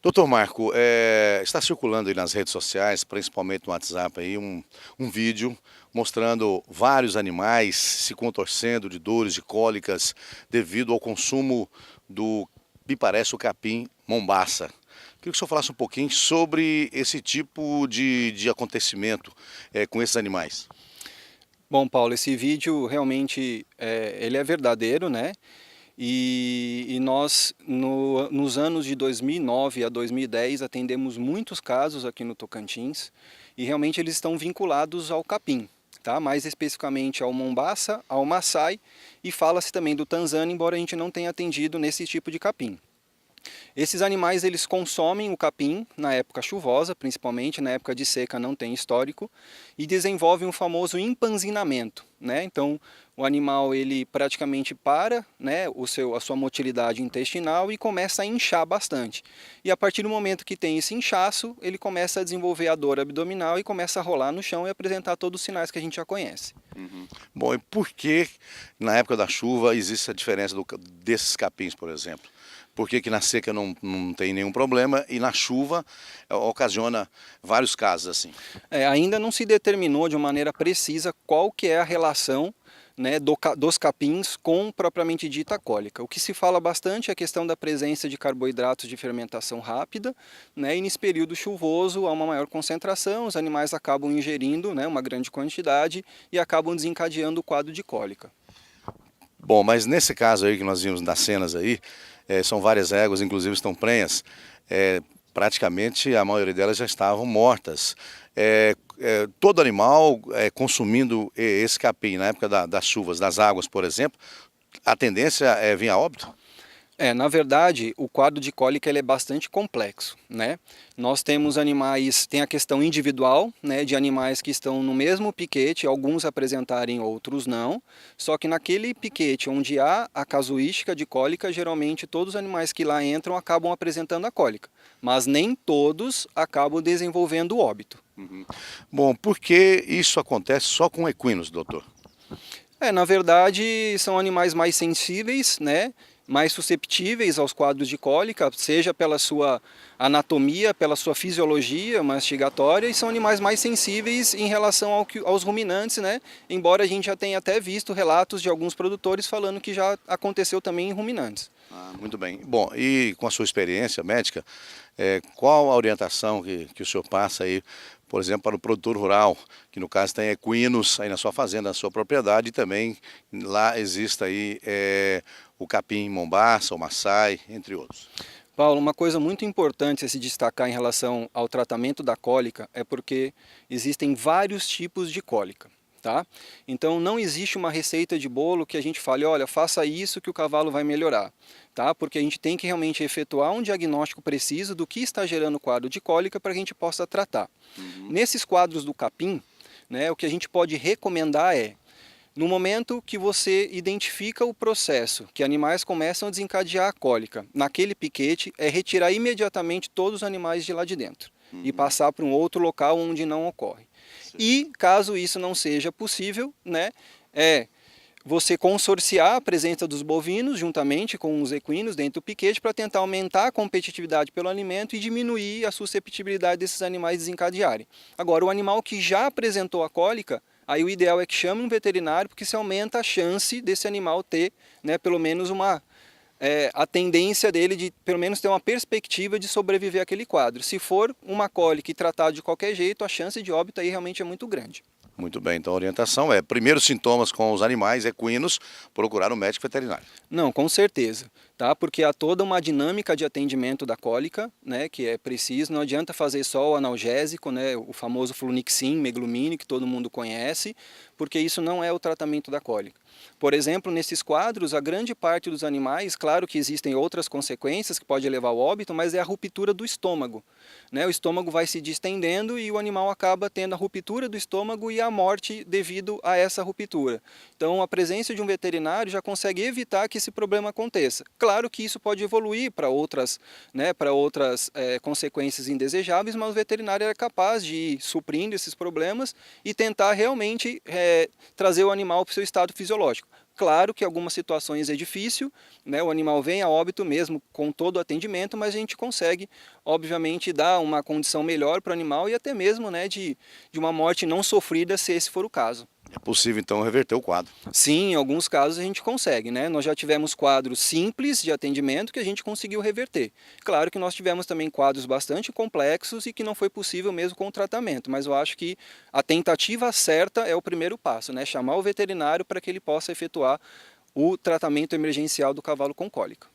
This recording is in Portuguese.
Doutor Marco, está circulando aí nas redes sociais, principalmente no WhatsApp, aí, um vídeo mostrando vários animais se contorcendo de dores, de cólicas, devido ao consumo do, me parece, o capim mombaça. Queria que o senhor falasse um pouquinho sobre esse tipo de acontecimento com esses animais. Bom, Paulo, esse vídeo realmente ele é verdadeiro, né? E nós, nos anos de 2009 a 2010, atendemos muitos casos aqui no Tocantins e realmente eles estão vinculados ao capim, tá? Mais especificamente ao mombaça, ao maçai e fala-se também do tanzano, embora a gente não tenha atendido nesse tipo de capim. Esses animais eles consomem o capim na época chuvosa, principalmente na época de seca não tem histórico, e desenvolvem o famoso empanzinamento, né? Então o animal ele praticamente para, né, a sua motilidade intestinal e começa a inchar bastante. E a partir do momento que tem esse inchaço, ele começa a desenvolver a dor abdominal e começa a rolar no chão e apresentar todos os sinais que a gente já conhece. Bom, e por que na época da chuva existe a diferença desses capins, por exemplo? Por que na seca não tem nenhum problema e na chuva ocasiona vários casos assim? Ainda não se determinou de uma maneira precisa qual que é a relação, né, dos capins com propriamente dita cólica. O que se fala bastante é a questão da presença de carboidratos de fermentação rápida, né, e nesse período chuvoso há uma maior concentração, os animais acabam ingerindo, né, uma grande quantidade e acabam desencadeando o quadro de cólica. Bom, mas nesse caso aí que nós vimos nas cenas aí, são várias éguas, inclusive estão prenhas, praticamente a maioria delas já estavam mortas. Todo animal consumindo esse capim na época das chuvas, das águas, por exemplo, a tendência é vir a óbito? Na verdade, o quadro de cólica ele é bastante complexo, né? Nós temos animais, tem a questão individual, né, de animais que estão no mesmo piquete, alguns apresentarem, outros não, só que naquele piquete onde há a casuística de cólica, geralmente todos os animais que lá entram acabam apresentando a cólica, mas nem todos acabam desenvolvendo o óbito. Bom, por que isso acontece só com equinos, doutor? Na verdade, são animais mais sensíveis, né? Mais susceptíveis aos quadros de cólica, seja pela sua anatomia, pela sua fisiologia mastigatória, e são animais mais sensíveis em relação aos ruminantes, né? Embora a gente já tenha até visto relatos de alguns produtores falando que já aconteceu também em ruminantes. Muito bem. Bom, e com a sua experiência médica, qual a orientação que o senhor passa aí, por exemplo, para o produtor rural, que no caso tem equinos aí na sua fazenda, na sua propriedade, e também lá existe aí o capim mombaça, o maçai, entre outros. Paulo, uma coisa muito importante a se destacar em relação ao tratamento da cólica é porque existem vários tipos de cólica. Tá? Então não existe uma receita de bolo que a gente fale, olha, faça isso que o cavalo vai melhorar, tá? Porque a gente tem que realmente efetuar um diagnóstico preciso do que está gerando o quadro de cólica para que a gente possa tratar. Nesses quadros do capim, né, o que a gente pode recomendar é, no momento que você identifica o processo, que animais começam a desencadear a cólica, naquele piquete é retirar imediatamente todos os animais de lá de dentro e passar para um outro local onde não ocorre. E caso isso não seja possível, né, você consorciar a presença dos bovinos juntamente com os equinos dentro do piquete para tentar aumentar a competitividade pelo alimento e diminuir a susceptibilidade desses animais desencadearem. Agora, o animal que já apresentou a cólica, aí o ideal é que chame um veterinário, porque isso aumenta a chance desse animal ter, né, pelo menos a tendência dele de pelo menos ter uma perspectiva de sobreviver àquele quadro. Se for uma cólica e tratado de qualquer jeito, a chance de óbito aí realmente é muito grande. Muito bem, então a orientação é, primeiros sintomas com os animais equinos, procurar um médico veterinário. Não, com certeza, tá? Porque há toda uma dinâmica de atendimento da cólica, né, que é preciso, não adianta fazer só o analgésico, né, o famoso Flunixin, Meglumine, que todo mundo conhece, porque isso não é o tratamento da cólica. Por exemplo, nesses quadros, a grande parte dos animais, claro que existem outras consequências que pode levar ao óbito, mas é a ruptura do estômago, né? O estômago vai se distendendo e o animal acaba tendo a ruptura do estômago e a morte devido a essa ruptura. Então, a presença de um veterinário já consegue evitar que esse problema aconteça. Claro que isso pode evoluir para outras, né, consequências indesejáveis, mas o veterinário é capaz de ir suprindo esses problemas e tentar realmente trazer o animal para o seu estado fisiológico. Claro que em algumas situações é difícil, né? O animal vem a óbito mesmo com todo o atendimento, mas a gente consegue, obviamente, dar uma condição melhor para o animal e até mesmo, né, de uma morte não sofrida, se esse for o caso. É possível então reverter o quadro. Sim, em alguns casos a gente consegue, né? Nós já tivemos quadros simples de atendimento que a gente conseguiu reverter. Claro que nós tivemos também quadros bastante complexos e que não foi possível mesmo com o tratamento, mas eu acho que a tentativa certa é o primeiro passo, né? Chamar o veterinário para que ele possa efetuar o tratamento emergencial do cavalo com cólica.